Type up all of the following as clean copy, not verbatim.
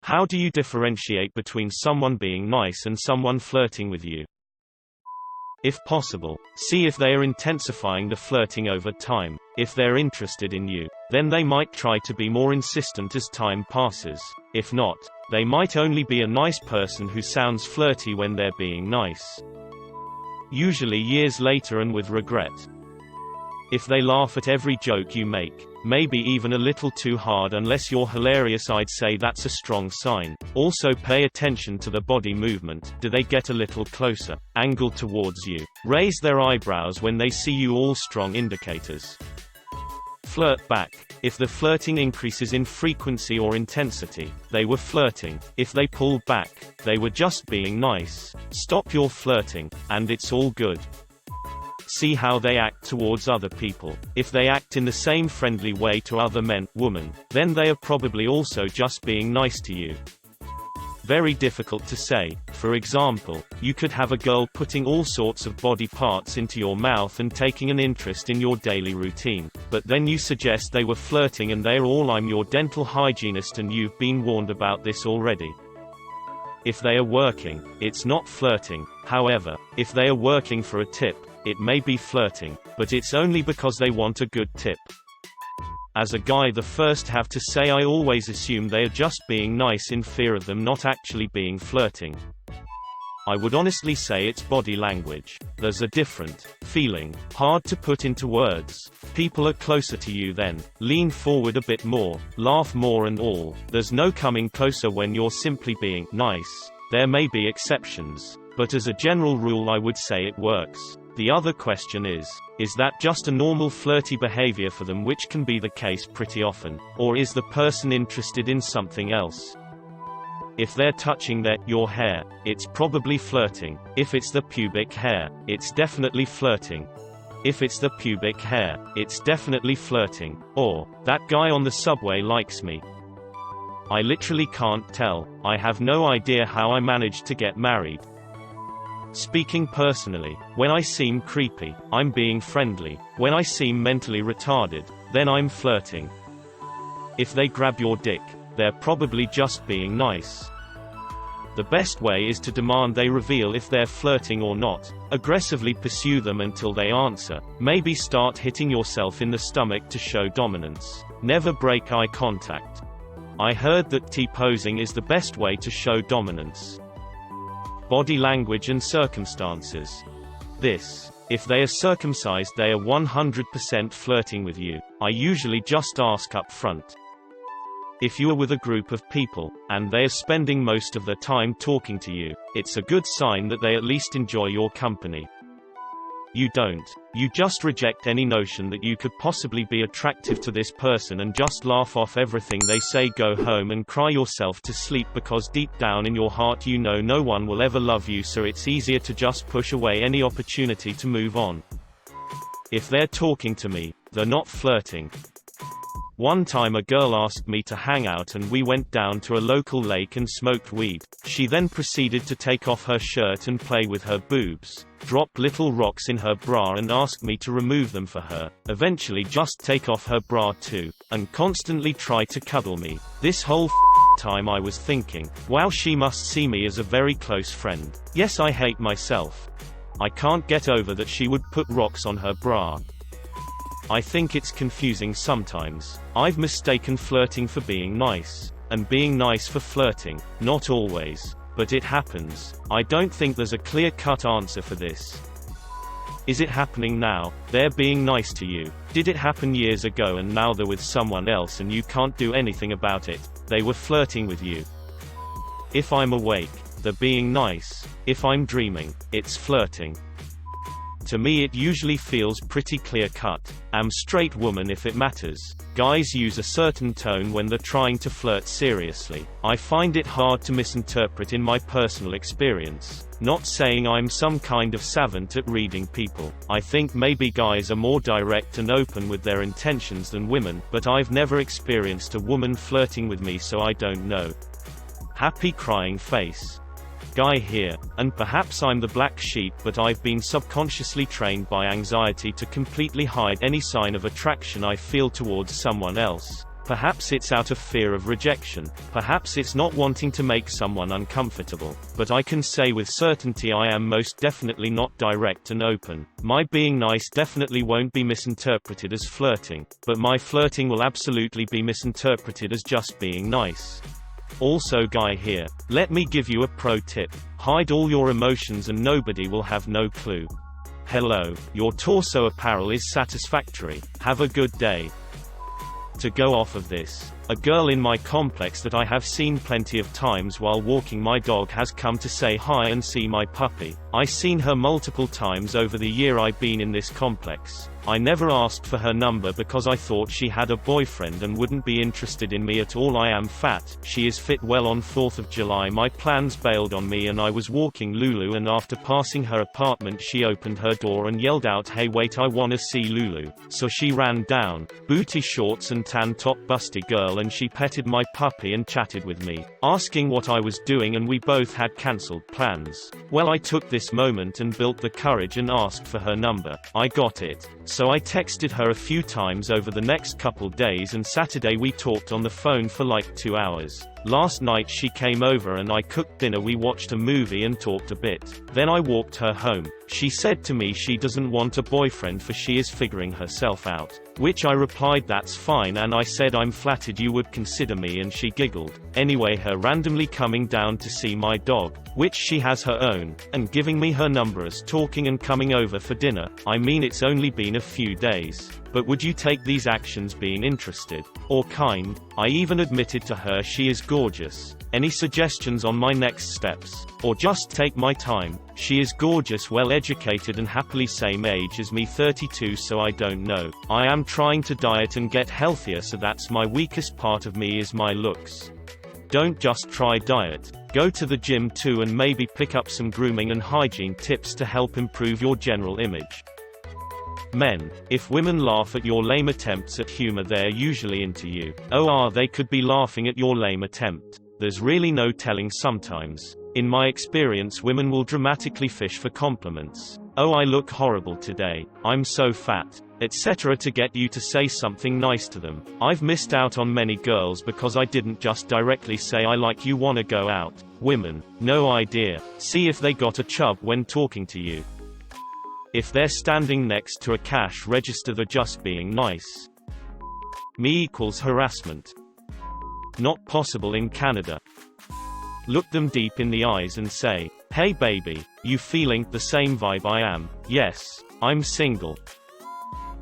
How do you differentiate between someone being nice and someone flirting with you? If possible, see if they are intensifying the flirting over time. If they're interested in you, then they might try to be more insistent as time passes. If not, they might only be a nice person who sounds flirty when they're being nice. Usually years later and with regret. If they laugh at every joke you make, maybe even a little too hard unless you're hilarious, I'd say that's a strong sign. Also pay attention to the body movement. Do they get a little closer, angled towards you, raise their eyebrows when they see you? All strong indicators. Flirt back. If the flirting increases in frequency or intensity, they were flirting. If they pull back, they were just being nice. Stop your flirting, and it's all good. See how they act towards other people. If they act in the same friendly way to other men, women, then they are probably also just being nice to you. Very difficult to say. For example, you could have a girl putting all sorts of body parts into your mouth and taking an interest in your daily routine, but then you suggest they were flirting and they're all, "I'm your dental hygienist and you've been warned about this already." If they are working, it's not flirting. However, if they are working for a tip, it may be flirting, but it's only because they want a good tip. As a guy, the first have to say I always assume they are just being nice in fear of them not actually being flirting. I would honestly say it's body language. There's a different feeling, hard to put into words. People are closer to you then. Lean forward a bit more, laugh more and all. There's no coming closer when you're simply being nice. There may be exceptions, but as a general rule I would say it works. The other question is that just a normal flirty behavior for them, which can be the case pretty often, or is the person interested in something else? If they're touching your hair, it's probably flirting. If it's the pubic hair, it's definitely flirting. If it's the pubic hair, it's definitely flirting. Or, that guy on the subway likes me. I literally can't tell. I have no idea how I managed to get married. Speaking personally, when I seem creepy, I'm being friendly. When I seem mentally retarded, then I'm flirting. If they grab your dick, they're probably just being nice. The best way is to demand they reveal if they're flirting or not. Aggressively pursue them until they answer. Maybe start hitting yourself in the stomach to show dominance. Never break eye contact. I heard that T-posing is the best way to show dominance. Body language and circumstances. If they are circumcised, they are 100% flirting with you. I usually just ask up front. If you are with a group of people, and they are spending most of their time talking to you, it's a good sign that they at least enjoy your company. You don't. You just reject any notion that you could possibly be attractive to this person and just laugh off everything they say. Go home and cry yourself to sleep because deep down in your heart you know no one will ever love you, so it's easier to just push away any opportunity to move on. If they're talking to me, they're not flirting. One time a girl asked me to hang out and we went down to a local lake and smoked weed. She then proceeded to take off her shirt and play with her boobs, drop little rocks in her bra and ask me to remove them for her, eventually just take off her bra too, and constantly try to cuddle me. This whole time I was thinking, wow, she must see me as a very close friend. Yes, I hate myself. I can't get over that she would put rocks on her bra. I think it's confusing sometimes. I've mistaken flirting for being nice, and being nice for flirting. Not always, but it happens. I don't think there's a clear-cut answer for this. Is it happening now? They're being nice to you. Did it happen years ago and now they're with someone else and you can't do anything about it? They were flirting with you. If I'm awake, they're being nice. If I'm dreaming, it's flirting. To me it usually feels pretty clear-cut. Am straight woman if it matters. Guys use a certain tone when they're trying to flirt seriously. I find it hard to misinterpret in my personal experience. Not saying I'm some kind of savant at reading people. I think maybe guys are more direct and open with their intentions than women, but I've never experienced a woman flirting with me, so I don't know. Happy crying face. Guy here, and perhaps I'm the black sheep, but I've been subconsciously trained by anxiety to completely hide any sign of attraction I feel towards someone else. Perhaps it's out of fear of rejection. Perhaps it's not wanting to make someone uncomfortable. But I can say with certainty I am most definitely not direct and open. My being nice definitely won't be misinterpreted as flirting, but my flirting will absolutely be misinterpreted as just being nice. Also, guy here, let me give you a pro tip. Hide all your emotions and nobody will have no clue. Hello, your torso apparel is satisfactory. Have a good day. To go off of this, a girl in my complex that I have seen plenty of times while walking my dog has come to say hi and see my puppy. I seen her multiple times over the year I've been in this complex. I never asked for her number because I thought she had a boyfriend and wouldn't be interested in me at all. I am fat. She is fit. Well, on 4th of July my plans bailed on me and I was walking Lulu, and after passing her apartment she opened her door and yelled out, "Hey wait, I wanna see Lulu." So she ran down, booty shorts and tan top, busty girl, and she petted my puppy and chatted with me, asking what I was doing, and we both had cancelled plans. Well, I took this moment and built the courage and asked for her number. I got it. So I texted her a few times over the next couple days, and Saturday we talked on the phone for like 2 hours. Last night she came over and I cooked dinner, we watched a movie and talked a bit. Then I walked her home. She said to me she doesn't want a boyfriend for she is figuring herself out. Which I replied that's fine, and I said I'm flattered you would consider me, and she giggled. Anyway, her randomly coming down to see my dog, which she has her own, and giving me her number, us talking and coming over for dinner. I mean, it's only been a few days. But would you take these actions being interested? Or kind? I even admitted to her she is gorgeous. Any suggestions on my next steps? Or just take my time? She is gorgeous, well educated and happily same age as me, 32, so I don't know. I am trying to diet and get healthier, so that's my weakest part of me is my looks. Don't just try diet. Go to the gym too, and maybe pick up some grooming and hygiene tips to help improve your general image. Men. If women laugh at your lame attempts at humor, they're usually into you. They could be laughing at your lame attempt. There's really no telling sometimes. In my experience, women will dramatically fish for compliments. "Oh, I look horrible today. I'm so fat," etc., to get you to say something nice to them. I've missed out on many girls because I didn't just directly say I like you, wanna go out. Women, no idea. See if they got a chub when talking to you. If they're standing next to a cash register, they're just being nice. Me equals harassment. Not possible in Canada. Look them deep in the eyes and say, "Hey baby, you feeling the same vibe I am?" "Yes, I'm single."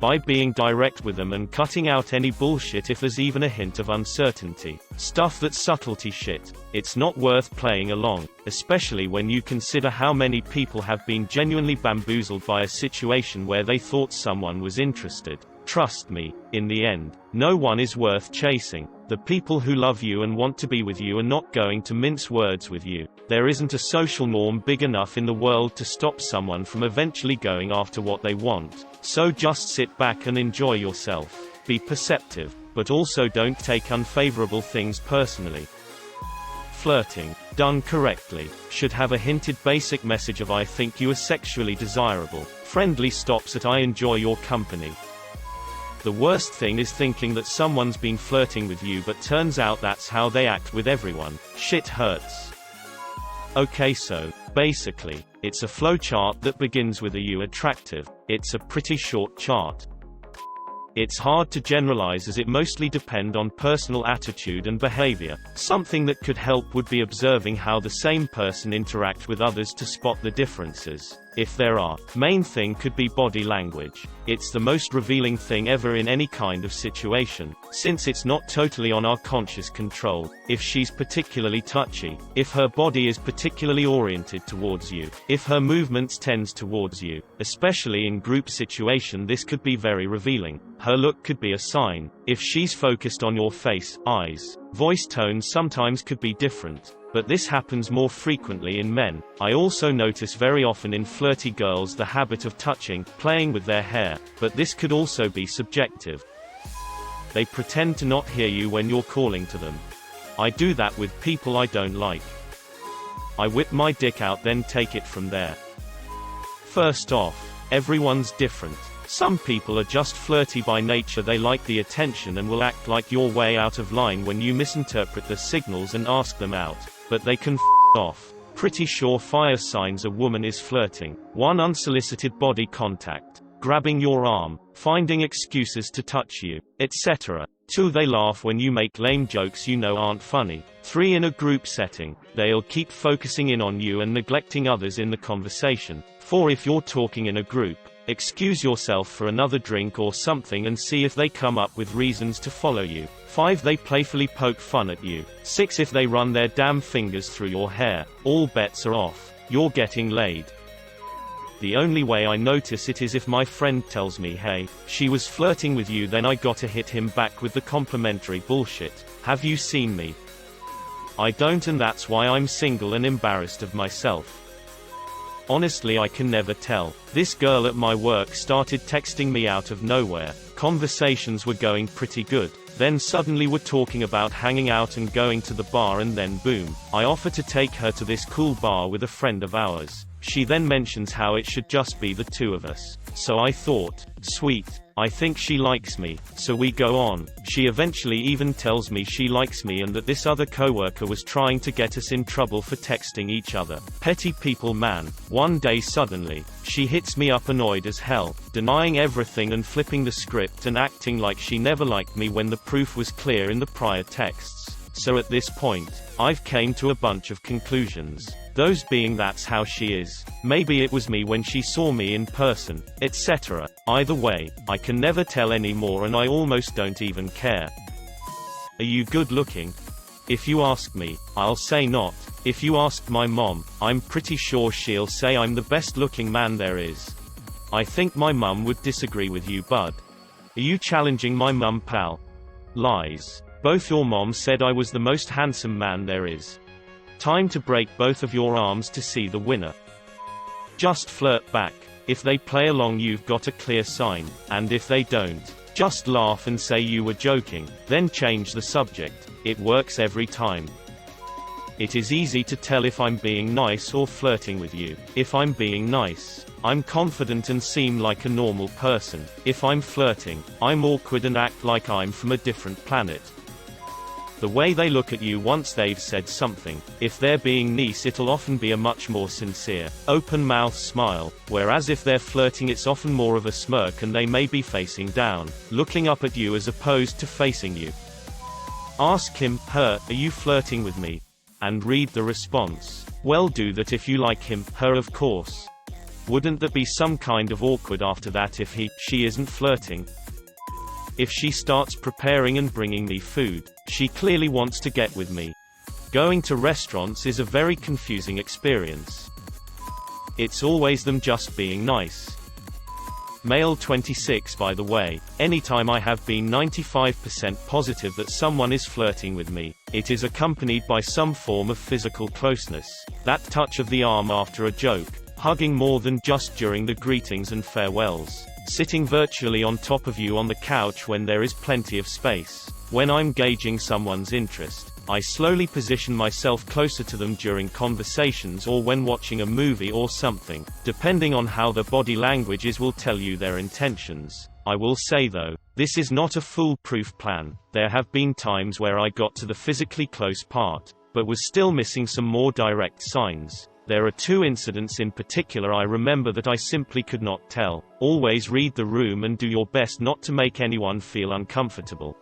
By being direct with them and cutting out any bullshit if there's even a hint of uncertainty. Stuff that's subtlety shit. It's not worth playing along, especially when you consider how many people have been genuinely bamboozled by a situation where they thought someone was interested. Trust me, in the end, no one is worth chasing. The people who love you and want to be with you are not going to mince words with you. There isn't a social norm big enough in the world to stop someone from eventually going after what they want. So just sit back and enjoy yourself. Be perceptive, but also don't take unfavorable things personally. Flirting, done correctly, should have a hinted basic message of "I think you are sexually desirable." Friendly stops at "I enjoy your company." The worst thing is thinking that someone's been flirting with you, but turns out that's how they act with everyone. Shit hurts. Okay, so, basically, it's a flowchart that begins with "Are you attractive?" It's a pretty short chart. It's hard to generalize as it mostly depends on personal attitude and behavior. Something that could help would be observing how the same person interact with others to spot the differences. If there are, main thing could be body language. It's the most revealing thing ever in any kind of situation, since it's not totally on our conscious control. If she's particularly touchy, if her body is particularly oriented towards you, if her movements tends towards you, especially in group situation, this could be very revealing. Her look could be a sign. If she's focused on your face, eyes, voice tone sometimes could be different. But this happens more frequently in men. I also notice very often in flirty girls the habit of touching, playing with their hair, but this could also be subjective. They pretend to not hear you when you're calling to them. I do that with people I don't like. I whip my dick out, then take it from there. First off, everyone's different. Some people are just flirty by nature. They like the attention and will act like you're way out of line when you misinterpret the signals and ask them out, but they can off. Pretty surefire signs a woman is flirting. 1. Unsolicited body contact. Grabbing your arm, finding excuses to touch you, etc. 2. They laugh when you make lame jokes you know aren't funny. 3. In a group setting, they'll keep focusing in on you and neglecting others in the conversation. 4. If you're talking in a group, excuse yourself for another drink or something and see if they come up with reasons to follow you. 5. They playfully poke fun at you. 6. If they run their damn fingers through your hair, all bets are off. You're getting laid. The only way I notice it is if my friend tells me, hey, she was flirting with you, then I gotta hit him back with the complimentary bullshit. Have you seen me? I don't, and that's why I'm single and embarrassed of myself. Honestly, I can never tell. This girl at my work started texting me out of nowhere. Conversations were going pretty good. Then suddenly we're talking about hanging out and going to the bar, and then boom, I offer to take her to this cool bar with a friend of ours. She then mentions how it should just be the two of us. So I thought, sweet, I think she likes me, so we go on. She eventually even tells me she likes me and that this other coworker was trying to get us in trouble for texting each other. Petty people, man. One day suddenly, she hits me up annoyed as hell, denying everything and flipping the script and acting like she never liked me when the proof was clear in the prior texts. So at this point, I've came to a bunch of conclusions. Those being that's how she is. Maybe it was me when she saw me in person, etc. Either way, I can never tell anymore, and I almost don't even care. Are you good looking? If you ask me, I'll say not. If you ask my mom, I'm pretty sure she'll say I'm the best looking man there is. I think my mum would disagree with you, bud. Are you challenging my mum, pal? Lies. Both your moms said I was the most handsome man there is. Time to break both of your arms to see the winner. Just flirt back. If they play along, you've got a clear sign, and if they don't, just laugh and say you were joking, then change the subject. It works every time. It is easy to tell if I'm being nice or flirting with you. If I'm being nice, I'm confident and seem like a normal person. If I'm flirting, I'm awkward and act like I'm from a different planet. The way they look at you once they've said something. If they're being nice, it'll often be a much more sincere, open-mouth smile, whereas if they're flirting, it's often more of a smirk and they may be facing down, looking up at you as opposed to facing you. Ask him, her, are you flirting with me? And read the response. Well, do that if you like him, her, of course. Wouldn't there be some kind of awkward after that if she isn't flirting? If she starts preparing and bringing me food, she clearly wants to get with me. Going to restaurants is a very confusing experience. It's always them just being nice. Male 26. By the way, anytime I have been 95% positive that someone is flirting with me, it is accompanied by some form of physical closeness. That touch of the arm after a joke, hugging more than just during the greetings and farewells. Sitting virtually on top of you on the couch when there is plenty of space. When I'm gauging someone's interest, I slowly position myself closer to them during conversations or when watching a movie or something. Depending on how their body language is will tell you their intentions. I will say though, this is not a foolproof plan. There have been times where I got to the physically close part, but was still missing some more direct signs. There are two incidents in particular I remember that I simply could not tell. Always read the room and do your best not to make anyone feel uncomfortable.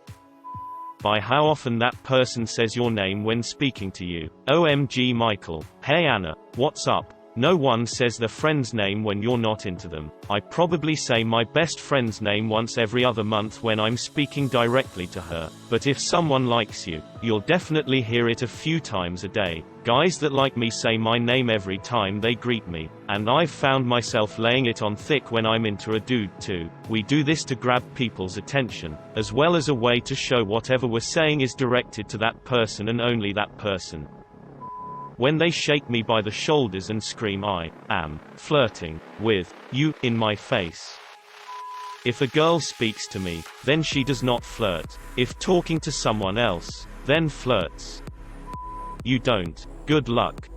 By how often that person says your name when speaking to you. OMG Michael. Hey Anna, what's up? No one says their friend's name when you're not into them. I probably say my best friend's name once every other month when I'm speaking directly to her. But if someone likes you, you'll definitely hear it a few times a day. Guys that like me say my name every time they greet me. And I've found myself laying it on thick when I'm into a dude too. We do this to grab people's attention, as well as a way to show whatever we're saying is directed to that person and only that person. When they shake me by the shoulders and scream I am flirting with you in my face. If a girl speaks to me, then she does not flirt. If talking to someone else, then flirts. You don't. Good luck.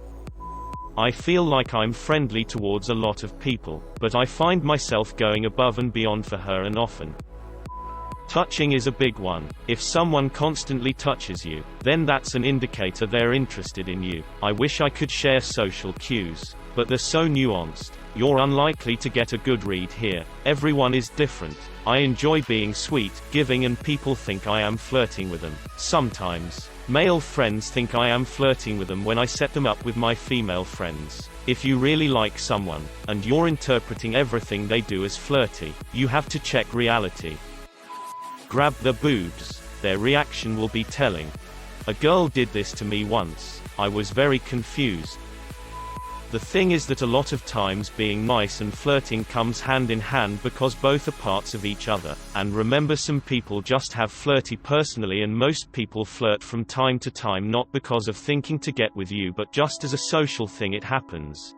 I feel like I'm friendly towards a lot of people, but I find myself going above and beyond for her and often. Touching is a big one. If someone constantly touches you, then that's an indicator they're interested in you. I wish I could share social cues, but they're so nuanced. You're unlikely to get a good read here. Everyone is different. I enjoy being sweet, giving, and people think I am flirting with them. Sometimes, male friends think I am flirting with them when I set them up with my female friends. If you really like someone, and you're interpreting everything they do as flirty, you have to check reality. Grab the boobs. Their reaction will be telling. A girl did this to me once. I was very confused. The thing is that a lot of times being nice and flirting comes hand in hand because both are parts of each other. And remember, some people just have flirty personally, and most people flirt from time to time not because of thinking to get with you but just as a social thing. It happens.